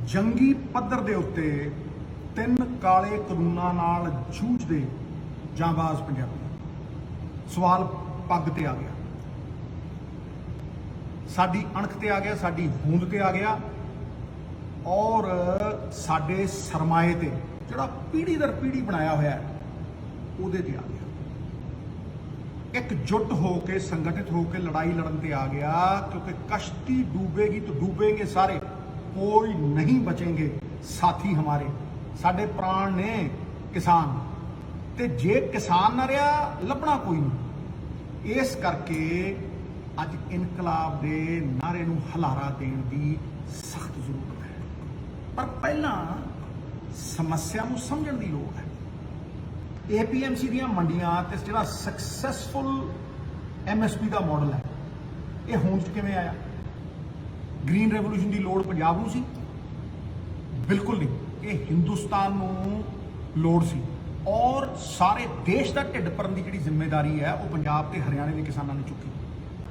ਜੰਗੀ ਪੱਧਰ ਦੇ ਉੱਤੇ ਤਿੰਨ ਕਾਲੇ ਕਾਨੂੰਨਾਂ ਨਾਲ ਜੂਝਦੇ ਜਾਂਬਾਜ਼ ਪੰਜਾਬੀ। ਸਵਾਲ ਪੱਗ ਤੇ ਆ ਗਿਆ, ਸਾਡੀ ਅਣਖ ਤੇ ਆ ਗਿਆ, ਸਾਡੀ ਹੋਂਦ ਤੇ ਆ ਗਿਆ ਔਰ ਸਾਡੇ ਸਰਮਾਏ ਤੇ ਜਿਹੜਾ ਪੀੜ੍ਹੀ ਦਰ ਪੀੜ੍ਹੀ ਬਣਾਇਆ ਹੋਇਆ ਹੈ ਉਹਦੇ ਤੇ ਆ ਗਿਆ। एकजुट होके संगठित होके लड़ाई लड़न पे आ गया, क्योंकि कश्ती डूबेगी तो डूबेंगे सारे, कोई नहीं बचेंगे साथी हमारे। साडे प्राण ने किसान, ते जे किसान ना रहा लभना कोई नहीं। इस करके अज इनकलाब दे नारे नूं हलारा देण दी सख्त जरूरत है, पर पहला समस्या नूं समझण दी लोड़ है। APMC ਦੀਆਂ ਮੰਡੀਆਂ ਤੇ ਜਿਹੜਾ ਸਕਸੈਸਫੁਲ MSP ਦਾ ਮਾਡਲ ਹੈ ਇਹ ਹੋਂਦ 'ਚ ਕਿਵੇਂ ਆਇਆ? ਗ੍ਰੀਨ ਰੈਵੋਲੂਸ਼ਨ ਦੀ ਲੋੜ ਪੰਜਾਬ ਨੂੰ ਸੀ? ਬਿਲਕੁਲ ਨਹੀਂ, ਇਹ ਹਿੰਦੁਸਤਾਨ ਨੂੰ ਲੋੜ ਸੀ ਔਰ ਸਾਰੇ ਦੇਸ਼ ਦਾ ਢਿੱਡ ਭਰਨ ਦੀ ਜਿਹੜੀ ਜ਼ਿੰਮੇਵਾਰੀ ਹੈ ਉਹ ਪੰਜਾਬ ਤੇ ਹਰਿਆਣੇ ਦੇ ਕਿਸਾਨਾਂ ਨੇ ਚੁੱਕੀ।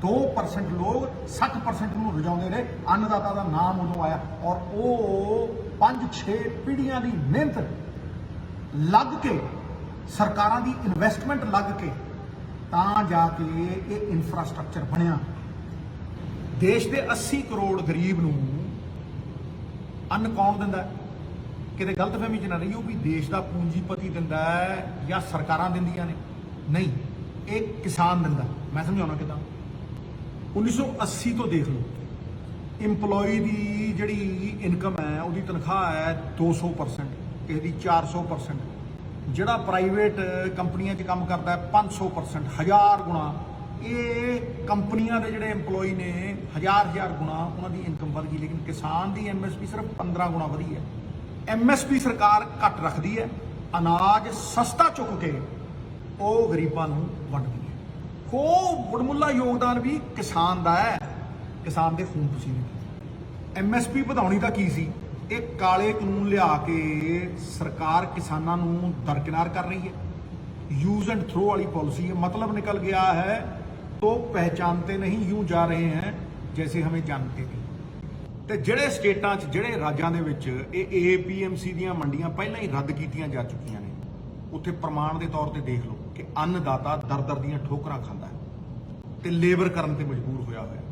2% ਲੋਕ 60% ਨੂੰ ਰਜਾਉਂਦੇ ਰਹੇ। ਅੰਨਦਾਤਾ ਦਾ ਨਾਮ ਉਦੋਂ ਆਇਆ ਔਰ ਉਹ 5-6 ਪੀੜ੍ਹੀਆਂ ਦੀ ਮਿਹਨਤ ਲੱਗ ਕੇ ਸਰਕਾਰਾਂ ਦੀ ਇਨਵੈਸਟਮੈਂਟ ਲੱਗ ਕੇ ਤਾਂ ਜਾ ਕੇ ਇਹ ਇਨਫਰਾਸਟ੍ਰਕਚਰ ਬਣਿਆ। ਦੇਸ਼ ਦੇ 80 ਕਰੋੜ ਗਰੀਬ ਨੂੰ ਅੰਨ ਕੌਣ ਦਿੰਦਾ? ਕਿਤੇ ਗਲਤਫਹਿਮੀ 'ਚ ਨਾ ਰਹੀਓ ਵੀ ਦੇਸ਼ ਦਾ ਪੂੰਜੀਪਤੀ ਦਿੰਦਾ ਹੈ ਜਾਂ ਸਰਕਾਰਾਂ ਦਿੰਦੀਆਂ ਨੇ, ਨਹੀਂ, ਇਹ ਕਿਸਾਨ ਦਿੰਦਾ। ਮੈਂ ਸਮਝਾਉਣਾ ਕਿੱਦਾਂ। 1980 ਤੋਂ ਦੇਖ ਲਓ, ਇੰਪਲੋਈ ਦੀ ਜਿਹੜੀ ਇਨਕਮ ਹੈ ਉਹਦੀ ਤਨਖਾਹ ਹੈ 200%, ਕਿਸੇ ਦੀ 400%, ਜਿਹੜਾ ਪ੍ਰਾਈਵੇਟ ਕੰਪਨੀਆਂ 'ਚ ਕੰਮ ਕਰਦਾ ਹੈ 500%, 1000 ਗੁਣਾ। ਇਹ ਕੰਪਨੀਆਂ ਦੇ ਜਿਹੜੇ EMPLOYE ਨੇ 1000 ਗੁਣਾ ਉਹਨਾਂ ਦੀ ਇਨਕਮ ਵਧ ਗਈ, ਲੇਕਿਨ ਕਿਸਾਨ ਦੀ MSP ਸਿਰਫ 15 ਗੁਣਾ ਵਧੀ ਹੈ। MSP ਸਰਕਾਰ ਘੱਟ ਰੱਖਦੀ ਹੈ, ਅਨਾਜ ਸਸਤਾ ਚੁੱਕ ਕੇ ਉਹ ਗਰੀਬਾਂ ਨੂੰ ਵੰਡਦੀ ਹੈ। ਉਹ ਵਡਮੁੱਲਾ ਯੋਗਦਾਨ ਵੀ ਕਿਸਾਨ ਦਾ ਹੈ, ਕਿਸਾਨ ਦੇ ਖੂਨ ਪਸੀਨੇ। MSP ਵਧਾਉਣੀ ਤਾਂ ਕੀ ਸੀ? ਇਹ ਕਾਲੇ ਕਾਨੂੰਨ ਲਿਆ ਕੇ ਸਰਕਾਰ ਕਿਸਾਨਾਂ ਨੂੰ ਦਰਕਿਨਾਰ ਕਰ ਰਹੀ ਹੈ। यूज एंड थ्रो वाली पॉलिसी है। मतलब निकल गया है तो पहचानते नहीं, यूं जा रहे हैं जैसे हमें जानते नहीं। ਤੇ ਜਿਹੜੇ ਸਟੇਟਾਂ 'ਚ ਜਿਹੜੇ ਰਾਜਾਂ ਦੇ ਵਿੱਚ ਇਹ APMC ਦੀਆਂ ਮੰਡੀਆਂ ਪਹਿਲਾਂ ਹੀ ਰੱਦ ਕੀਤੀਆਂ ਜਾ ਚੁੱਕੀਆਂ ਨੇ, ਉੱਥੇ ਪ੍ਰਮਾਣ ਦੇ ਤੌਰ ਤੇ ਦੇਖ ਲਓ ਕਿ ਅੰਨਦਾਤਾ ਦਰ ਦੀਆਂ ਠੋਕਰਾਂ ਖਾਂਦਾ ਹੈ ਤੇ ਲੇਬਰ ਕਰਨ ਤੇ ਮਜਬੂਰ ਹੋਇਆ ਹੋਇਆ।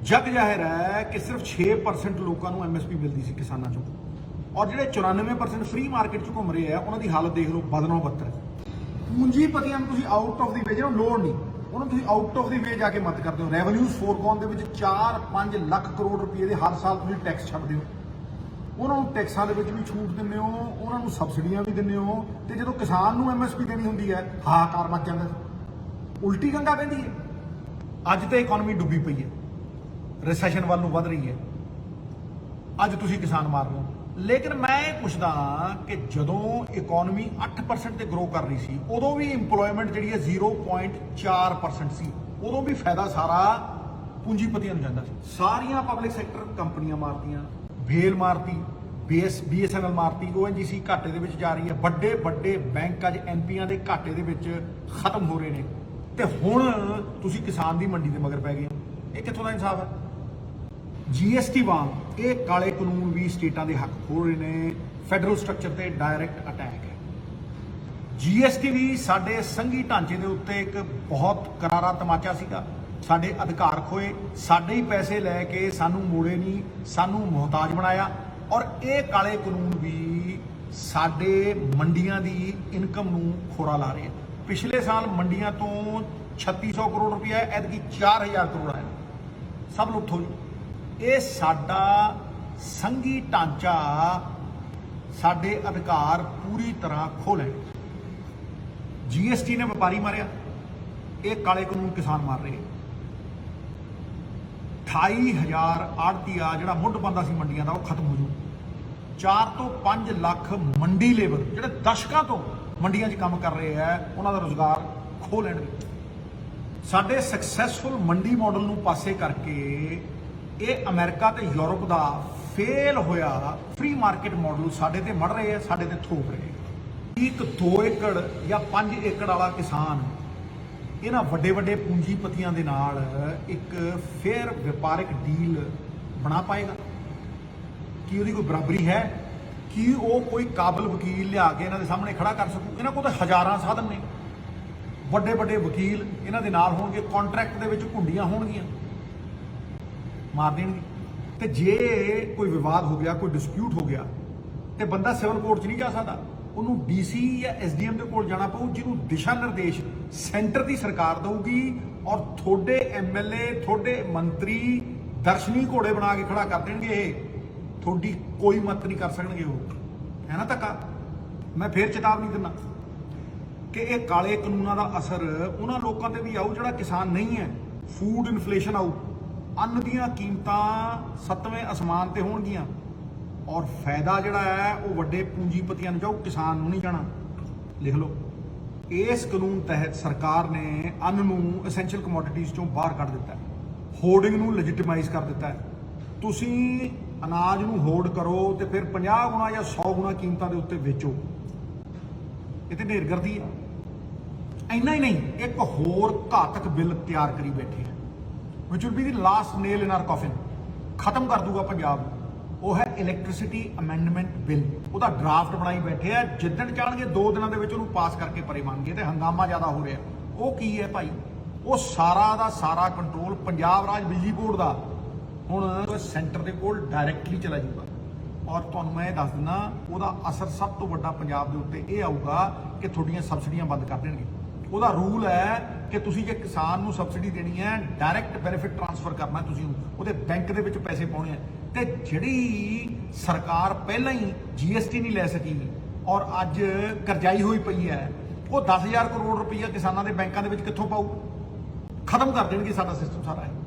ਜਗ ਜ਼ਾਹਿਰ ਹੈ ਕਿ ਸਿਰਫ 6% ਲੋਕਾਂ ਨੂੰ MSP ਮਿਲਦੀ ਸੀ ਕਿਸਾਨਾਂ 'ਚੋਂ, ਔਰ ਜਿਹੜੇ 94% ਫ੍ਰੀ ਮਾਰਕੀਟ 'ਚ ਘੁੰਮ ਰਹੇ ਆ ਉਹਨਾਂ ਦੀ ਹਾਲਤ ਦੇਖ ਲਓ, ਬਦਨੋਂ ਬੱਤਰ। ਪੂੰਜੀਪਤੀਆਂ ਨੂੰ ਤੁਸੀਂ ਆਊਟ ਆਫ ਦੀ ਵੇ, ਜਿਹਨਾਂ ਨੂੰ ਲੋੜ ਨਹੀਂ ਉਹਨਾਂ ਨੂੰ ਤੁਸੀਂ ਆਊਟ ਆਫ ਦੀ ਵੇ ਜਾ ਕੇ ਮਤ ਕਰਦੇ ਹੋ। ਰੈਵਨਿਊਜ਼ ਫੋਰਗੋਨ ਦੇ ਵਿੱਚ 4-5 ਲੱਖ ਕਰੋੜ ਰੁਪਏ ਦੇ ਹਰ ਸਾਲ ਤੁਸੀਂ ਟੈਕਸ ਛੱਡਦੇ ਹੋ। ਉਹਨਾਂ ਨੂੰ ਟੈਕਸਾਂ ਦੇ ਵਿੱਚ ਵੀ ਛੂਟ ਦਿੰਦੇ ਹੋ, ਉਹਨਾਂ ਨੂੰ ਸਬਸਿਡੀਆਂ ਵੀ ਦਿੰਦੇ ਹੋ, ਤੇ ਜਦੋਂ ਕਿਸਾਨ ਨੂੰ MSP ਦੇਣੀ ਹੁੰਦੀ ਹੈ ਹਾਹਾਕਾਰ ਮਚ ਜਾਂਦਾ। ਉਲਟੀ ਗੰਗਾ ਵਹਿੰਦੀ ਹੈ। ਅੱਜ ਤੇ ਇਕਨੋਮੀ ਡੁੱਬੀ ਪਈ ਹੈ, ਰਿਸੈਸ਼ਨ ਵੱਲ ਨੂੰ ਵਧ ਰਹੀ ਹੈ, ਅੱਜ ਤੁਸੀਂ ਕਿਸਾਨ ਮਾਰ ਰਹੇ ਹੋ। ਲੇਕਿਨ ਮੈਂ ਇਹ ਪੁੱਛਦਾ ਕਿ ਜਦੋਂ ਇਕਨੋਮੀ 8% ਤੇ ਗਰੋ ਕਰ ਰਹੀ ਸੀ ਉਦੋਂ ਵੀ ਇੰਪਲੋਇਮੈਂਟ ਜਿਹੜੀ ਹੈ 0.4% ਸੀ, ਉਦੋਂ ਵੀ ਫਾਇਦਾ ਸਾਰਾ ਪੂੰਜੀਪਤੀਆਂ ਨੂੰ ਜਾਂਦਾ ਸੀ। ਸਾਰੀਆਂ ਪਬਲਿਕ ਸੈਕਟਰ ਕੰਪਨੀਆਂ ਮਾਰਤੀਆਂ, ਵੇਲ ਮਾਰਤੀ, BSNL ਮਾਰਤੀ, ONGC ਘਾਟੇ ਦੇ ਵਿੱਚ ਜਾ ਰਹੀ ਹੈ, ਵੱਡੇ ਵੱਡੇ ਬੈਂਕ ਅੱਜ MPਆਂ ਦੇ ਘਾਟੇ ਦੇ ਵਿੱਚ ਖਤਮ ਹੋ ਰਹੇ ਨੇ, ਤੇ ਹੁਣ ਤੁਸੀਂ ਕਿਸਾਨ ਦੀ ਮੰਡੀ ਦੇ ਮਗਰ ਪੈ ਗਏ। ਇਹ ਕਿੱਥੋਂ ਦਾ ਇਨਸਾਫ ਹੈ? GST ਵਾਂਗ ਇਹ ਕਾਲੇ ਕਾਨੂੰਨ ਵੀ ਸਟੇਟਾਂ ਦੇ ਹੱਕ ਖੋਹ ਰਹੇ ਨੇ। ਫੈਡਰਲ ਸਟਰਕਚਰ ਤੇ ਡਾਇਰੈਕਟ ਅਟੈਕ ਹੈ। GST ਵੀ ਸਾਡੇ ਸੰਘੀ ਢਾਂਚੇ ਦੇ ਉੱਤੇ ਇੱਕ ਬਹੁਤ ਕਰਾਰਾ ਤਮਾਚਾ ਸੀਗਾ। ਸਾਡੇ ਅਧਿਕਾਰ ਖੋਏ, ਸਾਡੇ ਹੀ ਪੈਸੇ ਲੈ ਕੇ ਸਾਨੂੰ ਮੋੜੇ ਨਹੀਂ, ਸਾਨੂੰ ਮੁਹਤਾਜ ਬਣਾਇਆ। ਔਰ ਇਹ ਕਾਲੇ ਕਾਨੂੰਨ ਵੀ ਸਾਡੇ ਮੰਡੀਆਂ ਦੀ ਇਨਕਮ ਨੂੰ ਖੋਰਾ ਲਾ ਰਹੇ। ਪਿਛਲੇ ਸਾਲ ਮੰਡੀਆਂ ਤੋਂ 3600 ਕਰੋੜ ਰੁਪਇਆ, ਐਤਕੀ 4000 ਕਰੋੜ ਆਇਆ। ਸਭ ਲੁੱਟ ਹੋ ਜੂ। ਇਹ ਸਾਡਾ ਸੰਘੀ ਢਾਂਚਾ ਸਾਡੇ ਅਧਿਕਾਰ ਪੂਰੀ ਤਰ੍ਹਾਂ ਖੋਹ ਲੈਣ। GST ਨੇ ਵਪਾਰੀ ਮਾਰਿਆ, ਇਹ ਕਾਲੇ ਕਾਨੂੰਨ ਕਿਸਾਨ ਮਾਰ ਰਹੇ। 28000 ਆੜਤੀਆ ਜਿਹੜਾ ਮੁੱਢ ਬੰਦਾ ਸੀ ਮੰਡੀਆਂ ਦਾ ਉਹ ਖਤਮ ਹੋ ਜੂ। 4 ਤੋਂ 5 ਲੱਖ ਮੰਡੀ ਲੇਬਰ ਜਿਹੜੇ ਦਸ਼ਕਾਂ ਤੋਂ ਮੰਡੀਆਂ 'ਚ ਕੰਮ ਕਰ ਰਹੇ ਹੈ ਉਹਨਾਂ ਦਾ ਰੁਜ਼ਗਾਰ ਖੋਹ ਲੈਣਗੇ। ਸਾਡੇ ਸਕਸੈਸਫੁਲ ਮੰਡੀ ਮਾਡਲ ਨੂੰ ਪਾਸੇ ਕਰਕੇ ਇਹ ਅਮਰੀਕਾ ਤੇ ਯੂਰਪ ਦਾ ਫੇਲ ਹੋਇਆ ਫ੍ਰੀ ਮਾਰਕੀਟ ਮਾਡਲ ਸਾਡੇ ਤੇ ਮੜ ਰਹੇ ਆ, ਸਾਡੇ ਤੇ ਥੋਪ ਰਹੇ। ਇੱਕ 2 ਏਕੜ ਜਾਂ 5 ਏਕੜ ਵਾਲਾ ਕਿਸਾਨ ਇਹਨਾਂ ਵੱਡੇ ਵੱਡੇ ਪੂੰਜੀਪਤੀਆਂ ਦੇ ਨਾਲ ਇੱਕ ਫੇਅਰ ਵਪਾਰਕ ਡੀਲ ਬਣਾ ਪਾਏਗਾ? ਕੀ ਉਹਦੀ ਕੋਈ ਬਰਾਬਰੀ ਹੈ? ਕੀ ਉਹ ਕੋਈ ਕਾਬਲ ਵਕੀਲ ਲਿਆ ਕੇ ਇਹਨਾਂ ਦੇ ਸਾਹਮਣੇ ਖੜਾ ਕਰ ਸਕੂ? ਇਹਨਾਂ ਕੋਲ ਤਾਂ ਹਜ਼ਾਰਾਂ ਸਾਧਨ ਨੇ, ਵੱਡੇ ਵੱਡੇ ਵਕੀਲ ਇਹਨਾਂ ਦੇ ਨਾਲ ਹੋਣਗੇ, ਕੰਟਰੈਕਟ ਦੇ ਵਿੱਚ ਘੁੰਡੀਆਂ ਹੋਣਗੀਆਂ, ਮਾਰ ਦੇਣਗੇ। ਤੇ ਜੇ ਕੋਈ ਵਿਵਾਦ ਹੋ ਗਿਆ, ਕੋਈ ਡਿਸਪਿਊਟ ਹੋ ਗਿਆ, ਤੇ ਬੰਦਾ ਸਿਵਲ ਕੋਰਟ 'ਚ ਨਹੀਂ ਜਾ ਸਕਦਾ, ਉਹਨੂੰ ਡੀਸੀ ਜਾਂ ਐਸਡੀਐਮ ਦੇ ਕੋਲ ਜਾਣਾ ਪਊ, ਜਿਹਨੂੰ ਦਿਸ਼ਾ ਨਿਰਦੇਸ਼ ਸੈਂਟਰ ਦੀ ਸਰਕਾਰ ਦਊਗੀ। ਔਰ ਤੁਹਾਡੇ ਐਮਐਲਏ, ਤੁਹਾਡੇ ਮੰਤਰੀ ਦਰਸ਼ਨੀ ਘੋੜੇ ਬਣਾ ਕੇ ਖੜਾ ਕਰ ਦੇਣਗੇ। ਇਹ ਤੁਹਾਡੀ ਕੋਈ ਮਦਦ ਨਹੀਂ ਕਰ ਸਕਣਗੇ। ਉਹ ਹੈ ਨਾ ਧੱਕਾ। ਮੈਂ ਫੇਰ ਚੇਤਾਵਨੀ ਦਿੰਦਾ ਕਿ ਇਹ ਕਾਲੇ ਕਾਨੂੰਨਾਂ ਦਾ ਅਸਰ ਉਹਨਾਂ ਲੋਕਾਂ ਤੇ ਵੀ ਆਊ ਜਿਹੜਾ ਕਿਸਾਨ ਨਹੀਂ ਹੈ। ਫੂਡ ਇਨਫਲੇਸ਼ਨ ਆਊ, ਅੰਨ ਦੀਆਂ ਕੀਮਤਾਂ 7ਵੇਂ ਅਸਮਾਨ ਤੇ ਹੋਣਗੀਆਂ, ਔਰ ਫਾਇਦਾ ਜਿਹੜਾ ਹੈ ਉਹ ਵੱਡੇ ਪੂੰਜੀਪਤੀਆਂ ਨੂੰ ਜਾਊ, ਕਿਸਾਨ ਨੂੰ ਨਹੀਂ ਜਾਣਾ। ਲਿਖ ਲਓ, ਇਸ ਕਾਨੂੰਨ ਤਹਿਤ ਸਰਕਾਰ ਨੇ ਅੰਨ ਨੂੰ ਐਸੈਂਸ਼ੀਅਲ ਕਮੋਡਿਟੀਜ਼ ਚੋਂ ਬਾਹਰ ਕੱਢ ਦਿੱਤਾ ਹੈ, ਹੋਰਡਿੰਗ ਨੂੰ ਲੈਜੀਟਿਮਾਈਜ਼ ਕਰ ਦਿੱਤਾ ਹੈ। ਤੁਸੀਂ ਅਨਾਜ ਨੂੰ ਹੋਰਡ ਕਰੋ ਤੇ ਫਿਰ 50 ਗੁਣਾ ਜਾਂ 100 ਗੁਣਾ ਕੀਮਤਾਂ ਦੇ ਉੱਤੇ ਵੇਚੋ। ਇਹ ਤੇ ਢੇਰਗਰਦੀ ਹੈ। ਇੰਨਾ ਹੀ ਨਹੀਂ, ਇੱਕ ਹੋਰ ਘਾਤਕ ਬਿੱਲ ਤਿਆਰ ਕਰੀ ਬੈਠੇ ਆ, ਵਿਚ will be the last nail in our ਕਾਫਿਨ, ਖਤਮ ਕਰ ਦੂਗਾ ਪੰਜਾਬ ਨੂੰ। ਉਹ ਹੈ ਇਲੈਕਟ੍ਰਿਸਿਟੀ ਅਮੈਂਡਮੈਂਟ ਬਿੱਲ। ਉਹਦਾ ਡਰਾਫਟ ਬਣਾਈ ਬੈਠੇ ਆ, ਜਿੱਦਣ ਚਾਹਣਗੇ 2 ਦਿਨਾਂ ਦੇ ਵਿੱਚ ਉਹਨੂੰ ਪਾਸ ਕਰਕੇ ਪਰੇ ਮੰਨਗੇ। ਤੇ ਹੰਗਾਮਾ ਜ਼ਿਆਦਾ ਹੋ ਰਿਹਾ। ਉਹ ਕੀ ਹੈ ਭਾਈ? ਉਹ ਸਾਰਾ ਦਾ ਸਾਰਾ ਕੰਟਰੋਲ ਪੰਜਾਬ ਰਾਜ ਬਿਜਲੀ ਬੋਰਡ ਦਾ ਹੁਣ ਸੈਂਟਰ ਦੇ ਕੋਲ ਡਾਇਰੈਕਟਲੀ ਚਲਾ ਜਾਊਗਾ। ਔਰ ਤੁਹਾਨੂੰ ਮੈਂ ਇਹ ਦੱਸ ਦਿੰਦਾ, ਉਹਦਾ ਅਸਰ ਸਭ ਤੋਂ ਵੱਡਾ ਪੰਜਾਬ ਦੇ ਉੱਤੇ ਇਹ ਆਊਗਾ ਕਿ ਤੁਹਾਡੀਆਂ ਸਬਸਿਡੀਆਂ ਬੰਦ ਕਰ ਦੇਣਗੇ। ਉਹਦਾ ਰੂਲ ਹੈ ਕਿ ਤੁਸੀਂ ਜੇ ਕਿਸਾਨ ਨੂੰ ਸਬਸਿਡੀ ਦੇਣੀ ਹੈ, ਡਾਇਰੈਕਟ ਬੈਨੀਫਿਟ ਟ੍ਰਾਂਸਫਰ ਕਰਨਾ, ਤੁਸੀਂ ਉਹਦੇ ਬੈਂਕ ਦੇ ਵਿੱਚ ਪੈਸੇ ਪਾਉਣੇ ਆ। ਤੇ ਜਿਹੜੀ ਸਰਕਾਰ ਪਹਿਲਾਂ ਹੀ ਜੀਐਸਟੀ ਨਹੀਂ ਲੈ ਸਕੀ ਔਰ ਅੱਜ ਕਰਜ਼ਾਈ ਹੋਈ ਪਈ ਹੈ, ਉਹ 10,000 ਕਰੋੜ ਰੁਪਈਆ ਕਿਸਾਨਾਂ ਦੇ ਬੈਂਕਾਂ ਦੇ ਵਿੱਚ ਕਿੱਥੋਂ ਪਾਊ? ਖਤਮ ਕਰ ਦੇਣਗੇ ਸਾਡਾ ਸਿਸਟਮ ਸਾਰਾ। ਇਹ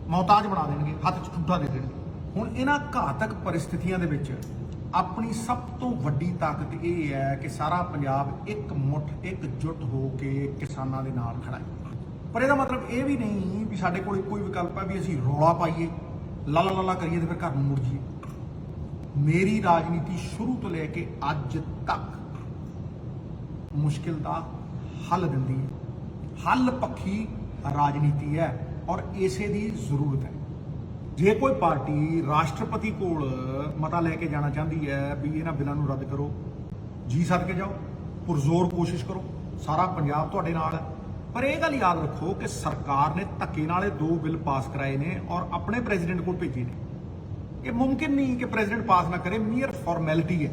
ਮੁਹਤਾਜ ਬਣਾ ਦੇਣਗੇ, ਹੱਥ 'ਚ ਠੁੱਠਾ ਦੇ ਦੇਣਗੇ। ਹੁਣ ਇਹਨਾਂ ਘਾਤਕ ਪਰਿਸਥਿਤੀਆਂ ਦੇ ਵਿੱਚ ਆਪਣੀ ਸਭ ਤੋਂ ਵੱਡੀ ਤਾਕਤ ਇਹ ਹੈ ਕਿ ਸਾਰਾ ਪੰਜਾਬ ਇੱਕ ਮੁੱਠ, ਇੱਕਜੁੱਟ ਹੋ ਕੇ ਕਿਸਾਨਾਂ ਦੇ ਨਾਲ ਖੜਾ ਹੈ। ਪਰ ਇਹਦਾ ਮਤਲਬ ਇਹ ਵੀ ਨਹੀਂ ਵੀ ਸਾਡੇ ਕੋਲ ਕੋਈ ਵਿਕਲਪ ਹੈ ਵੀ ਅਸੀਂ ਰੌਲਾ ਪਾਈਏ, ਲਾਲਾ ਲਾਲਾ ਕਰੀਏ ਤੇ ਫਿਰ ਘਰ ਨੂੰ ਮੁੜ ਜਾਈਏ। ਮੇਰੀ ਰਾਜਨੀਤੀ ਸ਼ੁਰੂ ਤੋਂ ਲੈ ਕੇ ਅੱਜ ਤੱਕ ਮੁਸ਼ਕਿਲ ਦਾ ਹੱਲ ਦਿੰਦੀ ਹੈ, ਹੱਲ ਪੱਖੀ ਰਾਜਨੀਤੀ ਹੈ, ਔਰ ਇਸੇ ਦੀ ਜ਼ਰੂਰਤ ਹੈ। ਜੇ ਕੋਈ ਪਾਰਟੀ ਰਾਸ਼ਟਰਪਤੀ ਕੋਲ ਮਤਾ ਲੈ ਕੇ ਜਾਣਾ ਚਾਹੁੰਦੀ ਹੈ ਵੀ ਇਹਨਾਂ ਬਿੱਲਾਂ ਨੂੰ ਰੱਦ ਕਰੋ, ਜੀ ਸਦਕੇ ਜਾਓ, ਪੁਰਜ਼ੋਰ ਕੋਸ਼ਿਸ਼ ਕਰੋ, ਸਾਰਾ ਪੰਜਾਬ ਤੁਹਾਡੇ ਨਾਲ ਹੈ। ਪਰ ਇਹ ਗੱਲ ਯਾਦ ਰੱਖੋ ਕਿ ਸਰਕਾਰ ਨੇ ਧੱਕੇ ਨਾਲ ਇਹ 2 ਬਿੱਲ ਪਾਸ ਕਰਾਏ ਨੇ ਔਰ ਆਪਣੇ ਪ੍ਰੈਜ਼ੀਡੈਂਟ ਕੋਲ ਭੇਜੇ ਨੇ। ਇਹ ਮੁਮਕਿਨ ਨਹੀਂ ਕਿ ਪ੍ਰੈਜ਼ੀਡੈਂਟ ਪਾਸ ਨਾ ਕਰੇ, ਮੀਅਰ ਫਾਰਮੈਲਿਟੀ ਹੈ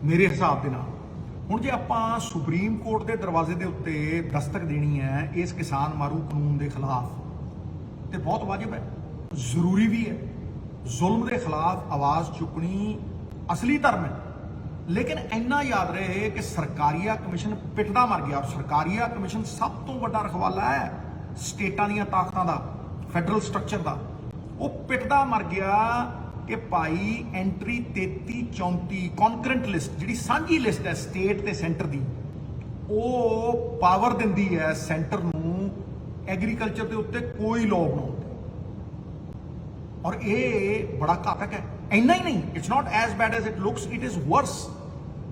ਮੇਰੇ ਹਿਸਾਬ ਦੇ ਨਾਲ। ਹੁਣ ਜੇ ਆਪਾਂ ਸੁਪਰੀਮ ਕੋਰਟ ਦੇ ਦਰਵਾਜ਼ੇ ਦੇ ਉੱਤੇ ਦਸਤਕ ਦੇਣੀ ਹੈ ਇਸ ਕਿਸਾਨ ਮਾਰੂ ਕਾਨੂੰਨ ਦੇ ਖਿਲਾਫ, ਤੇ ਬਹੁਤ ਵਾਜਬ ਹੈ, ਜ਼ਰੂਰੀ ਵੀ ਹੈ। ਜ਼ੁਲਮ ਦੇ ਖਿਲਾਫ ਆਵਾਜ਼ ਚੁੱਕਣੀ ਅਸਲੀ ਧਰਮ ਹੈ। ਲੇਕਿਨ ਇੰਨਾ ਯਾਦ ਰਹੇ ਕਿ ਸਰਕਾਰੀਆ ਕਮਿਸ਼ਨ ਪਿੱਟਦਾ ਮਰ ਗਿਆ। ਸਰਕਾਰੀਆ ਕਮਿਸ਼ਨ ਸਭ ਤੋਂ ਵੱਡਾ ਰਖਵਾਲਾ ਹੈ ਸਟੇਟਾਂ ਦੀਆਂ ਤਾਕਤਾਂ ਦਾ, ਫੈਡਰਲ ਸਟਰਕਚਰ ਦਾ। ਉਹ ਪਿੱਟਦਾ ਮਰ ਗਿਆ ਕਿ ਭਾਈ ਐਂਟਰੀ 3334 ਕੌਨਕਰੈਂਟ ਲਿਸਟ, ਜਿਹੜੀ ਸਾਂਝੀ ਲਿਸਟ ਹੈ ਸਟੇਟ ਤੇ ਸੈਂਟਰ ਦੀ, ਉਹ ਪਾਵਰ ਦਿੰਦੀ ਹੈ ਸੈਂਟਰ ਨੂੰ ਐਗਰੀਕਲਚਰ ਦੇ ਉੱਤੇ ਕੋਈ ਲਾਅ ਬਣਾਉਣ ਦੀ। ਔਰ ਇਹ ਬੜਾ ਘਾਤਕ ਹੈ। ਇੰਨਾ ਹੀ ਨਹੀਂ, it's not as bad as it looks, it is worse,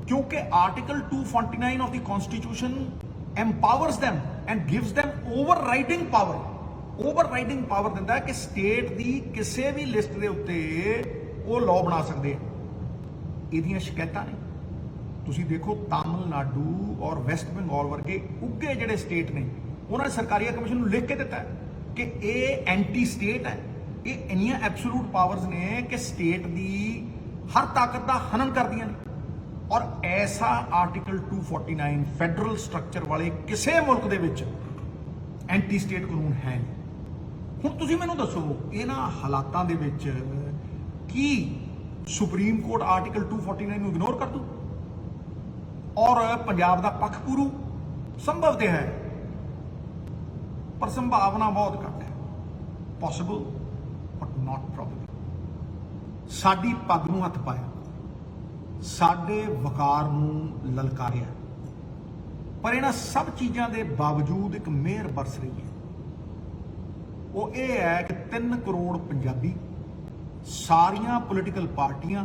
ਕਿਉਂਕਿ article 249 of the constitution empowers them and gives them overriding power। Overriding power ਦਿੰਦਾ ਹੈ ਕਿ ਸਟੇਟ ਦੀ ਕਿਸੇ ਵੀ ਲਿਸਟ ਦੇ ਉੱਤੇ ਉਹ ਲਾਅ ਬਣਾ ਸਕਦੇ ਆ। ਇਹਦੀਆਂ ਸ਼ਿਕਾਇਤਾਂ ਨੇ, ਤੁਸੀਂ ਦੇਖੋ ਤਾਮਿਲਨਾਡੂ ਔਰ ਵੈਸਟ ਬੰਗਾਲ ਵਰਗੇ ਉੱਗੇ ਜਿਹੜੇ ਸਟੇਟ ਨੇ, ਉਹਨਾਂ ਨੇ ਸਰਕਾਰੀਆ ਕਮਿਸ਼ਨ ਨੂੰ ਲਿਖ ਕੇ ਦਿੱਤਾ ਕਿ ਇਹ ਐਂਟੀ ਸਟੇਟ ਹੈ। ਇਹ ਇੰਨੀਆਂ ਐਬਸੋਲੂਟ ਪਾਵਰਸ ਨੇ ਕਿ ਸਟੇਟ ਦੀ ਹਰ ਤਾਕਤ ਦਾ ਹਨਨ ਕਰਦੀਆਂ ਨੇ। ਔਰ ਐਸਾ ਆਰਟੀਕਲ 249 ਫੈਡਰਲ ਸਟਰਕਚਰ ਵਾਲੇ ਕਿਸੇ ਮੁਲਕ ਦੇ ਵਿੱਚ ਐਂਟੀ ਸਟੇਟ ਕਾਨੂੰਨ ਹੈ ਨਹੀਂ। ਹੁਣ ਤੁਸੀਂ ਮੈਨੂੰ ਦੱਸੋ, ਇਹਨਾਂ ਹਾਲਾਤਾਂ ਦੇ ਵਿੱਚ ਕੀ ਸੁਪਰੀਮ ਕੋਰਟ ਆਰਟੀਕਲ 249 ਨੂੰ ਇਗਨੋਰ ਕਰ ਦੂ ਔਰ ਪੰਜਾਬ ਦਾ ਪੱਖ ਪੂਰੂ? ਸੰਭਵ ਤੇ ਹੈ, ਪਰ ਸੰਭਾਵਨਾ ਬਹੁਤ ਘੱਟ ਹੈ। Possible but not probable. ਸਾਡੀ ਪੱਗ ਨੂੰ ਹੱਥ ਪਾਇਆ, ਸਾਡੇ ਵਕਾਰ ਨੂੰ ਲਲਕਾਰਿਆ, ਪਰ ਇਹਨਾਂ ਸਭ ਚੀਜ਼ਾਂ ਦੇ ਬਾਵਜੂਦ ਇੱਕ ਮਿਹਰ ਬਰਸ ਰਹੀ ਹੈ। ਉਹ ਇਹ ਹੈ ਕਿ 3 ਕਰੋੜ ਪੰਜਾਬੀ, ਸਾਰੀਆਂ ਪੋਲੀਟੀਕਲ ਪਾਰਟੀਆਂ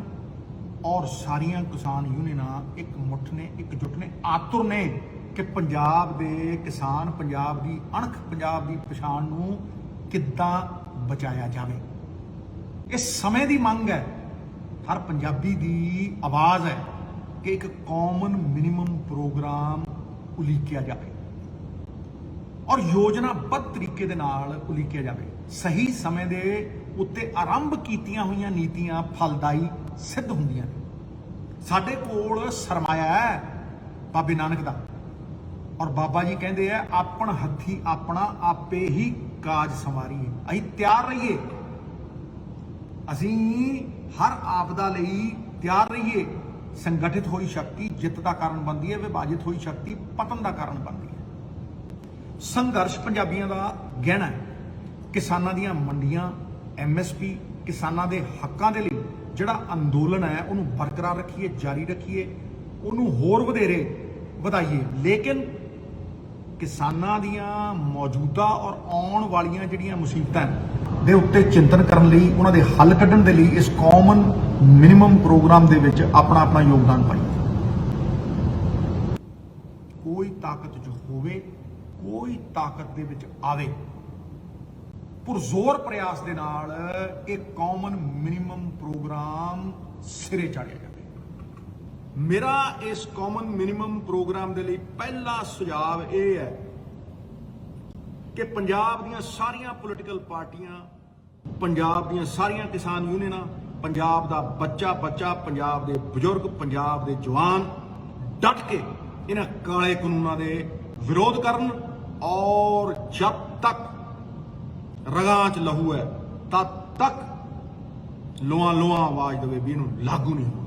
ਔਰ ਸਾਰੀਆਂ ਕਿਸਾਨ ਯੂਨੀਅਨਾਂ ਇੱਕ ਮੁੱਠ ਨੇ, ਇੱਕਜੁੱਟ ਨੇ, ਆਤੁਰ ਨੇ ਕਿ ਪੰਜਾਬ ਦੇ ਕਿਸਾਨ, ਪੰਜਾਬ ਦੀ ਅਣਖ, ਪੰਜਾਬ ਦੀ ਪਛਾਣ ਨੂੰ ਕਿੱਦਾਂ ਬਚਾਇਆ ਜਾਵੇ। ਇਹ ਸਮੇਂ ਦੀ ਮੰਗ ਹੈ। हर पंजाबी दी आवाज़ है कि एक कॉमन मिनिमम प्रोग्राम उलीकिया जाए और योजनाबद्ध तरीके दे नाल उलीकिया जाए। सही समय दे उत्ते आरंभ कीतियां हुई नीतियां फलदाई सिद्ध होंदियां ने। साडे कोल सरमाया है बाबे नानक दा और बाबा जी कहते हैं अपन हथी अपना आपे ही काज संवारीए। असीं तैयार रहिए, असीं हर आपदा लई तैयार रहिए। संगठित हुई शक्ति जित का कारण बनती है, विभाजित हुई शक्ति पतन का कारण बनती है। संघर्ष पंजाबियों का गहना है। किसानां दीयां मंडियां, MSP, किसानां दे हक्कां दे लई जिहड़ा अंदोलन है उन्होंने बरकरार रखिए, जारी रखिए, उन्होंने होर वधेरे वधाइए। लेकिन किसानां दीयां मौजूदा और आउण वालियां जिहड़ियां मुसीबतां दे उत्ते चिंतन करन लई, उन्हां दे हल कढण दे लई इस कॉमन मिनिमम प्रोग्राम दे विच अपना अपना योगदान पाइए। कोई ताकत जो होवे, कोई ताकत दे विच आवे, पुरजोर प्रयास दे नाल एक कॉमन मिनिमम प्रोग्राम सिरे चाढ़िया जाए। मेरा इस कॉमन मिनिमम प्रोग्राम दे लई पहला सुझाव यह है कि पंजाब दीयां सारियां पोलिटिकल पार्टियां, पंजाब दीयां सारियां किसान यूनियनां, पंजाब दा बच्चा बच्चा, पंजाब दे बजुर्ग, पंजाब दे जवान डट के इन्हां काले कानूनां दे विरोध करन और जब तक रगां च लहू है तद तक लोआ लोआ आवाज देवे भी इन्हूं लागू नहीं होगा।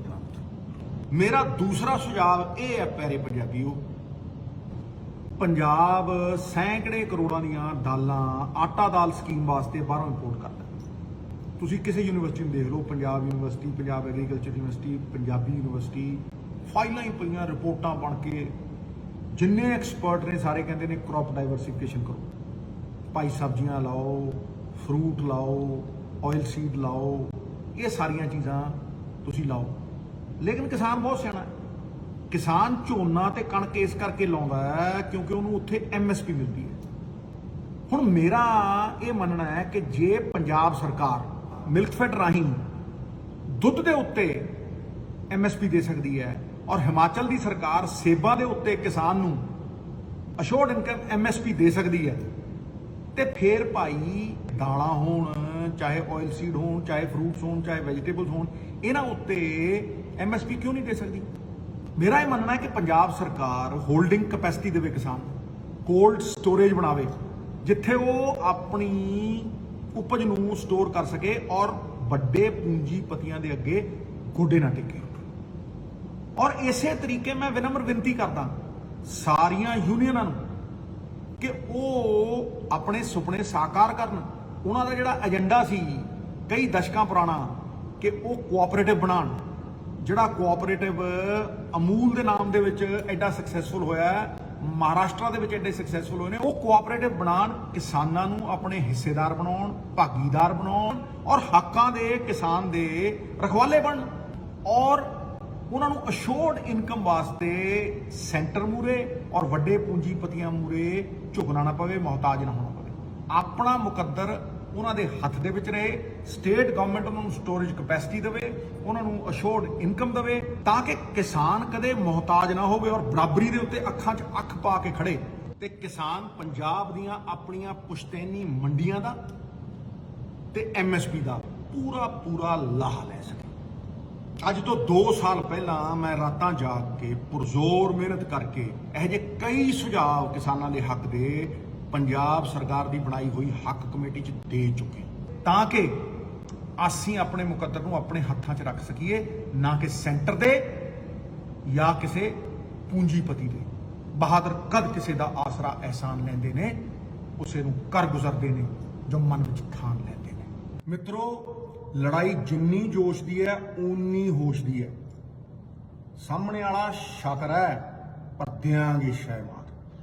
मेरा दूसरा सुझाव यह है प्यारे पंजाबियों, पंजाब सैकड़े करोड़ां दीयां दालां आटा दाल स्कीम वास्ते बाहरों इंपोर्ट करता है। तुसीं किसी यूनिवर्सिटी में देख लो, Punjab university, Punjab agriculture university, Punjabi university, फाइलां ही पईयां, रिपोर्टां बन के जिन्ने एक्सपर्ट ने सारे कहते हैं क्रॉप डाइवर्सिफिकेशन करो, भाई सब्जियां लाओ, फ्रूट लाओ, ऑयल सीड लाओ, ये सारियां चीज़ां तुसीं लाओ। लेकिन किसान बहुत सियाणा है। किसान झोना ते कणक इस करके लाउंदा है क्योंकि उन्होंने उत्थे MSP मिलती है। हुण मेरा ये मनना है कि जे पंजाब सरकार मिल्कफेड राही दुध के उत्ते MSP दे सकती है और हिमाचल की सरकार सेबां दे उत्ते किसान नूं अशोर्ड इनकम MSP दे सकती है, तो फिर भाई दालां होण, चाहे ऑयल सीड होण, चाहे फ्रूट्स होण, चाहे वैजीटेबल्स होण, इन्हां उत्ते MSP क्यों नहीं दे सकती। मेरा यह मनना है कि पंजाब सरकार होल्डिंग कैपेसिटी देवे, किसान कोल्ड स्टोरेज बनावे जिथे वो अपनी उपज नूं स्टोर कर सके और बड़े पूंजीपतियों के अगे गोडे ना टेके। और इसे तरीके मैं विनम्र विनती करदा सारियां यूनियनां नूं कि वो अपने सुपने साकार करन। उन्हां दा जिहड़ा एजेंडा सी कई दशकां पुराना कि वो कोआपरेटिव बनाण, जिहड़ा कोआपरेटिव अमूल के नाम दे विच एडा सक्सैसफुल होया है, महाराष्ट्र दे विच एडे सक्सैसफुल होए ने, वो कोआपरेटिव बनाण, किसानां नूं अपने हिस्सेदार बनाउण, भागीदार बनाउण और हक्कां दे किसान दे रखवाले बनण और उन्होंने अशोर्ड इनकम वास्ते सेंटर मूरे और वड्डे पूंजीपतियां मूरे झुकना ना पवे, मोहताज ना होना पवे। अपना मुकद्दर उन्होंने हथ दे विच रहे, स्टेट गवर्नमेंट उन्होंने स्टोरेज कैपेसिटी देवे, उन्होंने अशोर्ड इनकम देवे ताकि किसान कदे मोहताज ना होवे और बराबरी दे उत्ते अखां 'च अख पा के खड़े ते किसान पंजाब दीयां अपणियां पुश्तैनी मंडियां दा ते MSP दा पूरा पूरा लाह लै सके। अज तो 2 साल पहला मैं रातां जाग के पुरजोर मेहनत करके यह जे कई सुझाव किसानों के हक दे पंजाब सरकार की बनाई हुई हक कमेटी च दे चुके ताकि असीं अपने मुकद्दर नूं अपने हत्थां च रख सकीए, ना कि सेंटर दे या किसी पूंजीपति दे। बहादुर कद किसी का आसरा एहसान लेंदे ने, उसे नूं कर गुजरते ने जो मन विच ठान लेंदे ने। मित्रों, लड़ाई जिन्नी जोश दी है उन्नी होश दी है। सामने वाला शातिर है पर देंगे शय मात।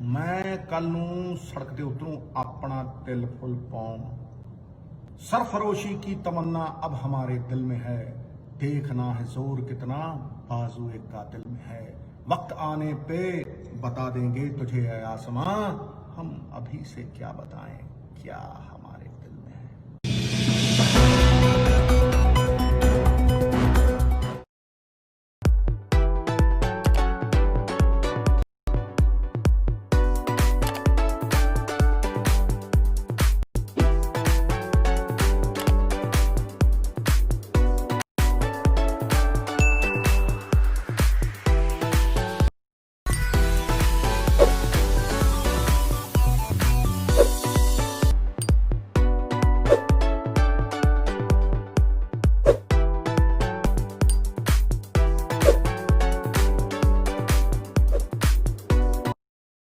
मैं कल नूं सड़क ते उतरूं अपना दिल फुल पाऊं। सरफरोशी की तमन्ना अब हमारे दिल में है, देखना है जोर कितना बाजू एक कातिल में है। वक्त आने पे बता देंगे तुझे ऐ आसमां, हम अभी से क्या बताएं क्या